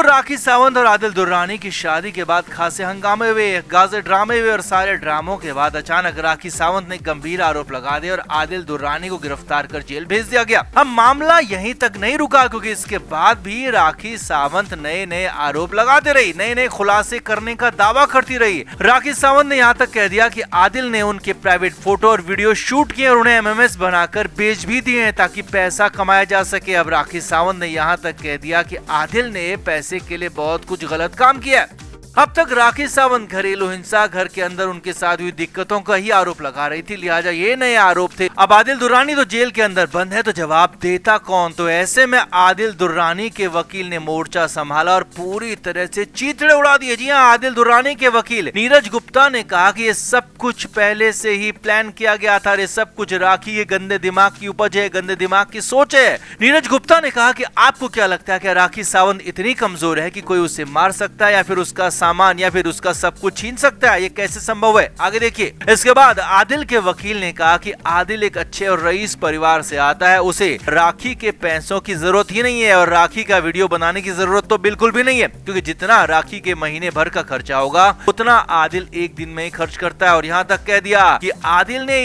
राखी सावंत और आदिल दुर्रानी की शादी के बाद खासे हंगामे हुए, गाजे ड्रामे हुए और सारे ड्रामों के बाद अचानक राखी सावंत ने गंभीर आरोप लगा दिए और आदिल दुर्रानी को गिरफ्तार कर जेल भेज दिया गया। अब मामला यहीं तक नहीं रुका, क्योंकि इसके बाद भी राखी सावंत नए नए आरोप लगाते रही, नए नए खुलासे करने का दावा करती रही। राखी सावंत ने यहाँ तक कह दिया कि आदिल ने उनके प्राइवेट फोटो और वीडियो शूट किए और उन्हें एमएमएस बनाकर बेच भी दिए हैं ताकि पैसा कमाया जा सके। अब राखी सावंत ने यहाँ तक कह दिया कि आदिल ने पैसे के लिए बहुत कुछ गलत काम किया। अब तक राखी सावंत घरेलू हिंसा, घर के अंदर उनके साथ हुई दिक्कतों का ही आरोप लगा रही थी, लिहाजा ये नए आरोप थे। अब आदिल दुर्रानी तो जेल के अंदर बंद है, तो जवाब देता कौन? तो ऐसे में आदिल दुर्रानी के वकील ने मोर्चा संभाला और पूरी तरह से चीथड़े उड़ा दिए। जी हाँ, आदिल दुर्रानी के वकील नीरज गुप्ता ने कहा कि ये सब कुछ पहले से ही प्लान किया गया था, ये सब कुछ राखी के गंदे दिमाग की उपज है, गंदे दिमाग की सोच है। नीरज गुप्ता ने कहा कि आपको क्या लगता है कि राखी सावंत इतनी कमजोर है कि कोई उसे मार सकता है या फिर उसका सामान या फिर उसका सब कुछ छीन सकता है? ये कैसे संभव है? आगे देखिए। इसके बाद आदिल के वकील ने कहा कि आदिल एक अच्छे और रईस परिवार से आता है, उसे राखी के पैसों की जरूरत ही नहीं है और राखी का वीडियो बनाने की जरूरत तो बिल्कुल भी नहीं है, क्योंकि जितना राखी के महीने भर का खर्चा होगा उतना आदिल एक दिन में ही खर्च करता है। और यहाँ तक कह दिया कि आदिल ने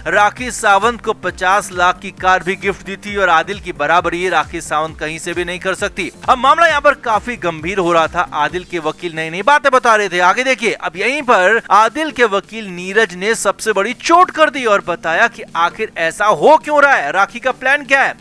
राखी सावंत को 50 लाख की कार भी गिफ्ट दी थी और आदिल की बराबरी राखी सावंत कहीं से भी नहीं कर सकती। अब मामला यहाँ पर काफी गंभीर हो रहा था। आदिल के वकील नई नई बातें बता रहे थे। आगे देखिए। अब यहीं पर आदिल के वकील नीरज ने सबसे बड़ी चोट कर दी और बताया कि आखिर ऐसा हो क्यों रहा है, राखी का प्लान क्या है।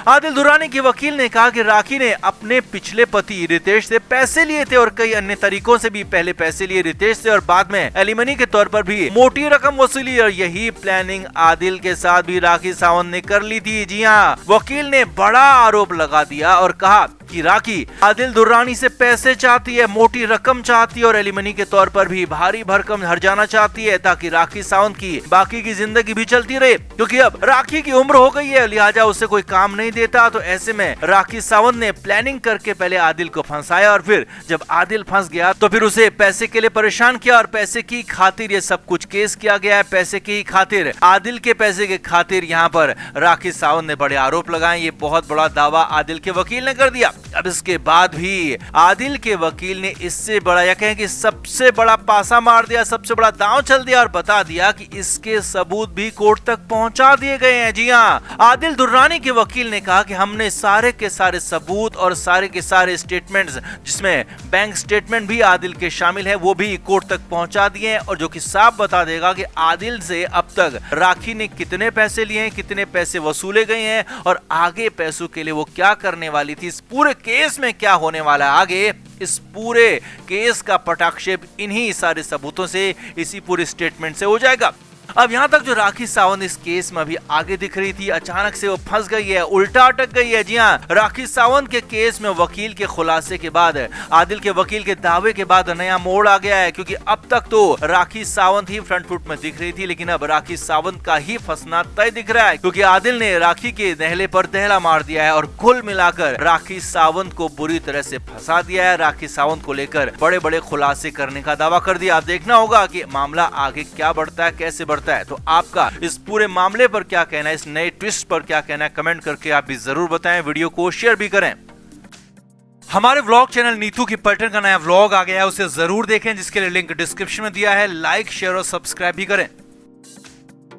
आदिल दुर्रानी के वकील ने कहा कि राखी ने अपने पिछले पति रितेश से पैसे लिए थे और कई अन्य तरीकों से भी पहले पैसे लिए रितेश से और बाद में एलिमनी के तौर पर भी मोटी रकम वसूली और यही प्लानिंग आदिल के साथ भी राखी सावंत ने कर ली थी। जी हाँ, वकील ने बड़ा आरोप लगा दिया और कहा कि राखी आदिल दुर्रानी से पैसे चाहती है, मोटी रकम चाहती है और एलिमनी के तौर पर भी भारी भरकम हर्जाना चाहती है ताकि राखी सावंत की बाकी की जिंदगी भी चलती रहे, क्योंकि अब राखी की उम्र हो गई है, लिहाजा उसे कोई काम नहीं देता। तो ऐसे में राखी सावंत ने प्लानिंग करके पहले आदिल को फंसाया और फिर जब आदिल फंस गया तो फिर उसे पैसे के लिए परेशान किया और पैसे की खातिर ये सब कुछ केस किया गया है। पैसे की खातिर, आदिल के पैसे के खातिर यहाँ पर राखी सावंत ने बड़े आरोप लगाए। ये बहुत बड़ा दावा आदिल के वकील ने कर दिया। अब इसके बाद भी आदिल के वकील ने इससे बड़ा, या कहें कि सबसे बड़ा पासा मार दिया, सबसे बड़ा दांव चल दिया और बता दिया कि इसके सबूत भी कोर्ट तक पहुंचा दिए गए हैं। जी हाँ, आदिल दुर्रानी के वकील ने कहा कि हमने सारे के सारे सबूत और सारे के सारे स्टेटमेंट्स, जिसमें बैंक स्टेटमेंट भी आदिल के शामिल है, वो भी कोर्ट तक पहुंचा दिए हैं और जो कि साफ बता देगा कि आदिल से अब तक राखी ने कितने पैसे लिए हैं, कितने पैसे वसूले गए हैं और आगे पैसों के लिए वो क्या करने वाली थी, इस पूरे केस में क्या होने वाला है आगे। इस पूरे केस का पटाक्षेप इन्हीं सारे सबूतों से, इसी पूरे स्टेटमेंट से हो जाएगा। अब यहाँ तक जो राखी सावंत इस केस में अभी आगे दिख रही थी, अचानक से वो फंस गई है, उल्टा अटक गई है। जी हाँ, राखी सावंत के केस में वकील के खुलासे के बाद, आदिल के वकील के दावे के बाद नया मोड़ आ गया है, क्योंकि अब तक तो राखी सावंत ही फ्रंट फुट में दिख रही थी, लेकिन अब राखी सावंत का ही फंसना तय दिख रहा है, क्योंकि आदिल ने राखी के दहले पर दहला मार दिया है और कुल मिलाकर राखी सावंत को बुरी तरह से फंसा दिया है। राखी सावंत को लेकर बड़े बड़े खुलासे करने का दावा कर दिया। अब देखना होगा कि मामला आगे क्या बढ़ता है, कैसे बढ़ता है। तो आपका इस पूरे मामले पर क्या कहना है, इस नए ट्विस्ट पर क्या कहना है, कमेंट करके आप भी जरूर बताएं। वीडियो को शेयर भी करें। हमारे व्लॉग चैनल नीतू की पलटन का नया व्लॉग आ गया है, उसे जरूर देखें, जिसके लिए लिंक डिस्क्रिप्शन में दिया है। लाइक, शेयर और सब्सक्राइब भी करें।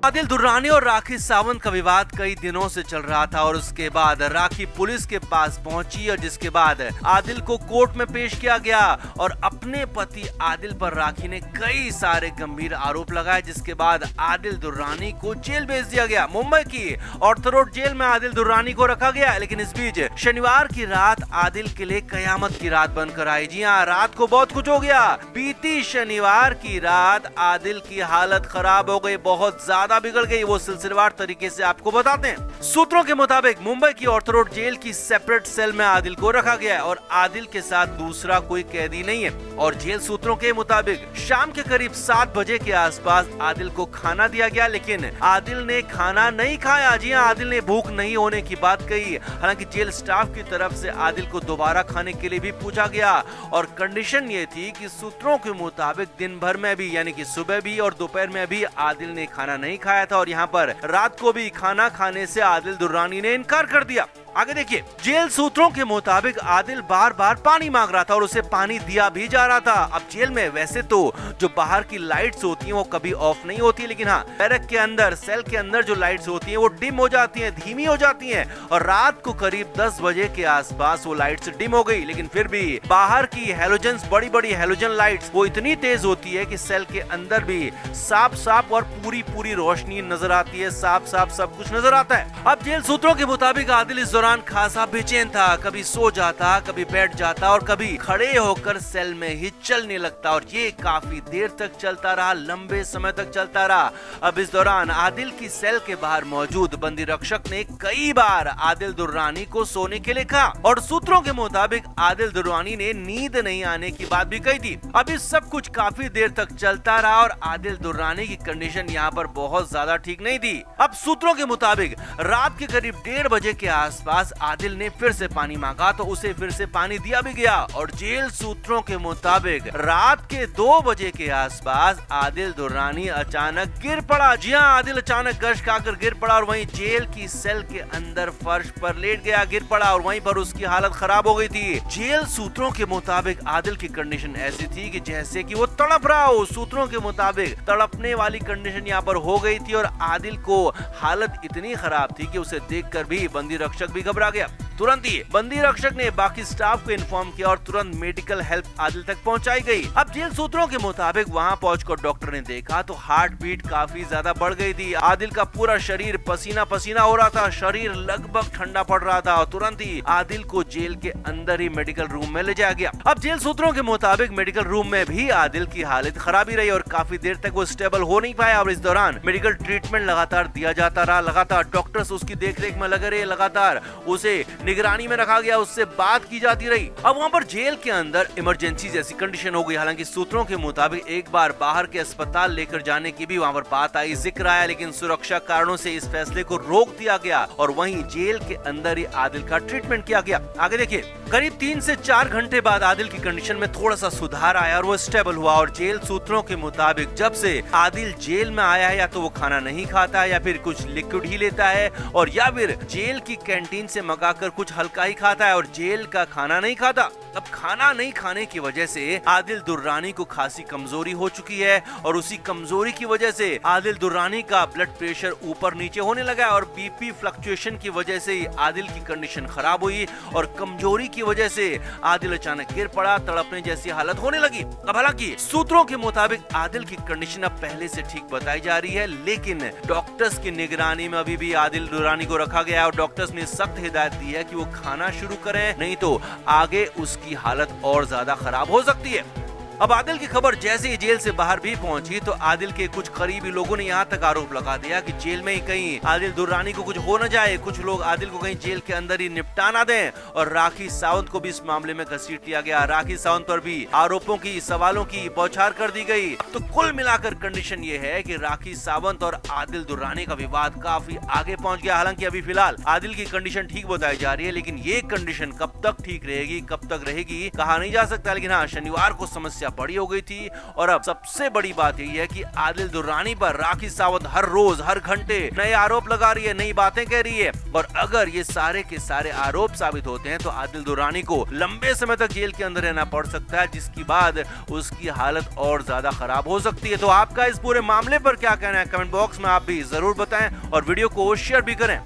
आदिल दुर्रानी और राखी सावंत का विवाद कई दिनों से चल रहा था और उसके बाद राखी पुलिस के पास पहुंची और जिसके बाद आदिल को कोर्ट में पेश किया गया और अपने पति आदिल पर राखी ने कई सारे गंभीर आरोप लगाए, जिसके बाद आदिल दुर्रानी को जेल भेज दिया गया। मुंबई की ऑर्थर जेल में आदिल दुर्रानी को रखा गया, लेकिन इस बीच शनिवार की रात आदिल के लिए कयामत की रात बनकर आई। जी हाँ, रात को बहुत कुछ हो गया। बीती शनिवार की रात आदिल की हालत खराब हो गई, बहुत ज्यादा बिगड़ गई। वो सिलसिलेवार तरीके से आपको बताते हैं। सूत्रों के मुताबिक मुंबई की ऑर्थर जेल की सेपरेट सेल में आदिल को रखा गया है और आदिल के साथ दूसरा कोई कैदी नहीं है। और जेल सूत्रों के मुताबिक शाम के करीब 7 बजे के आसपास आदिल को खाना दिया गया, लेकिन आदिल ने खाना नहीं खाया। जी हाँ, आदिल ने भूख नहीं होने की बात कही। हालांकि जेल स्टाफ की तरफ से आदिल को दोबारा खाने के लिए भी पूछा गया और कंडीशन ये थी कि सूत्रों के मुताबिक दिन भर में भी, यानी कि सुबह भी और दोपहर में भी आदिल ने खाना नहीं खाया था और यहाँ पर रात को भी खाना खाने से आदिल दुर्रानी ने इनकार कर दिया। आगे देखिए, जेल सूत्रों के मुताबिक आदिल बार बार पानी मांग रहा था और उसे पानी दिया भी जा रहा था। अब जेल में वैसे तो जो बाहर की लाइट्स होती हैं वो कभी ऑफ नहीं होती, लेकिन हाँ, बैरक के अंदर, सेल के अंदर जो लाइट्स होती हैं वो डिम हो जाती हैं, धीमी हो जाती हैं। और रात को करीब 10 बजे के आसपास वो लाइट्स डिम हो गई, लेकिन फिर भी बाहर की हेलोजन्स, बड़ी बड़ी हेलोजन लाइट्स वो इतनी तेज होती है कि सेल के अंदर भी साफ साफ और पूरी पूरी रोशनी नजर आती है, साफ साफ सब कुछ नजर आता है। अब जेल सूत्रों के मुताबिक आदिल इस दौरान खासा बेचैन था, कभी सो जाता, कभी बैठ जाता और कभी खड़े होकर सेल में ही चलने लगता, और ये काफी देर तक चलता रहा, लंबे समय तक चलता रहा। अब इस दौरान आदिल की सेल के बाहर मौजूद बंदी रक्षक ने कई बार आदिल दुर्रानी को सोने के लिए कहा, और सूत्रों के मुताबिक आदिल दुर्रानी ने नींद नहीं आने की बात भी कही थी। अब इस सब कुछ काफी देर तक चलता रहा और आदिल दुर्रानी की कंडीशन यहाँ पर बहुत ज्यादा ठीक नहीं थी। अब सूत्रों के मुताबिक रात के करीब 1:30 बजे के आसपास आदिल ने फिर से पानी मांगा तो उसे फिर से पानी दिया भी गया, और जेल सूत्रों के मुताबिक रात के 2 बजे के आसपास आदिल दुर्रानी अचानक गिर पड़ा। जी हाँ, आदिल अचानक गश खाकर गिर पड़ा और वहीं जेल की सेल के अंदर फर्श पर लेट गया, गिर पड़ा और वहीं पर उसकी हालत खराब हो गई थी। जेल सूत्रों के मुताबिक आदिल की कंडीशन ऐसी थी कि जैसे कि वो तड़प रहा हो। सूत्रों के मुताबिक तड़पने वाली कंडीशन यहाँ पर हो गई थी और आदिल को हालत इतनी खराब थी कि उसे देखकर भी बंदी रक्षक भी घबरा गया। तुरंत ही बंदी रक्षक ने बाकी स्टाफ को इन्फॉर्म किया और तुरंत मेडिकल हेल्प आदिल तक पहुंचाई गई। अब जेल सूत्रों के मुताबिक वहां पहुंचकर डॉक्टर ने देखा तो हार्ट बीट काफी ज्यादा बढ़ गई थी। आदिल का पूरा शरीर पसीना पसीना हो रहा था, शरीर लगभग ठंडा पड़ रहा था, और तुरंत ही आदिल को जेल के अंदर ही मेडिकल रूम में ले जाया गया। अब जेल सूत्रों के मुताबिक मेडिकल रूम में भी आदिल की हालत खराबी रही और काफी देर तक वो स्टेबल हो नहीं पाया, और इस दौरान मेडिकल ट्रीटमेंट लगातार दिया जाता रहा। लगातार डॉक्टर्स उसकी देखरेख में लगे रहे, लगातार उसे निगरानी में रखा गया, उससे बात की जाती रही। अब वहाँ पर जेल के अंदर इमरजेंसी जैसी कंडीशन हो गई। हालांकि सूत्रों के मुताबिक एक बार बाहर के अस्पताल लेकर जाने की भी वहाँ पर बात आई, जिक्र आया, लेकिन सुरक्षा कारणों से इस फैसले को रोक दिया गया और वहीं जेल के अंदर ही आदिल का ट्रीटमेंट किया गया। आगे देखिए, करीब 3 से 4 घंटे बाद आदिल की कंडीशन में थोड़ा सा सुधार आया और वो स्टेबल हुआ। और जेल सूत्रों के मुताबिक जब से आदिल जेल में आया है, या तो वो खाना नहीं खाता है, या फिर कुछ लिक्विड ही लेता है, और या फिर जेल की कैंटीन से मंगाकर कुछ हल्का ही खाता है और जेल का खाना नहीं खाता। अब खाना नहीं खाने की वजह से आदिल दुर्रानी को खासी कमजोरी हो चुकी है, और उसी कमजोरी की वजह से आदिल दुर्रानी का ब्लड प्रेशर ऊपर नीचे होने लगा, और बीपी फ्लक्चुएशन की वजह से आदिल की कंडीशन खराब हुई, और कमजोरी की वजह से आदिल अचानक गिर पड़ा, तड़पने जैसी हालत होने लगी। अब हालांकि सूत्रों के मुताबिक आदिल की कंडीशन अब पहले से ठीक बताई जा रही है, लेकिन डॉक्टर्स की निगरानी में अभी भी आदिल दुर्रानी को रखा गया है, और डॉक्टर्स ने सख्त हिदायत दी है कि वो खाना शुरू करें, नहीं तो आगे उसकी हालत और ज्यादा खराब हो सकती है। अब आदिल की खबर जैसे ही जेल से बाहर भी पहुंची तो आदिल के कुछ करीबी लोगों ने यहाँ तक आरोप लगा दिया कि जेल में ही कहीं आदिल दुर्रानी को कुछ हो न जाए, कुछ लोग आदिल को कहीं जेल के अंदर ही निपटा ना दें, और राखी सावंत को भी इस मामले में घसीट लिया गया। राखी सावंत पर भी आरोपों की, सवालों की बौछार कर दी गई। तो कुल मिलाकर कंडीशन ये है कि राखी सावंत और आदिल दुर्रानी का विवाद काफी आगे पहुंच गया। हालांकि अभी फिलहाल आदिल की कंडीशन ठीक बताई जा रही है, लेकिन ये कंडीशन कब तक ठीक रहेगी, कब तक रहेगी, कहा नहीं जा सकता। लेकिन हाँ, शनिवार को समस्या बड़ी हो गई थी, और अब सबसे बड़ी बात यही है कि आदिल दुर्रानी पर राखी सावंत हर रोज हर घंटे नए आरोप लगा रही है, नई बातें कह रही है, और अगर ये सारे के सारे आरोप साबित होते हैं तो आदिल दुर्रानी को लंबे समय तक जेल के अंदर रहना पड़ सकता है, जिसकी बाद उसकी हालत और ज्यादा खराब हो सकती है। तो आपका इस पूरे मामले पर क्या कहना है, कमेंट बॉक्स में आप भी जरूर बताएं और वीडियो को शेयर भी करें।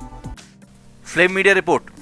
Flame media report.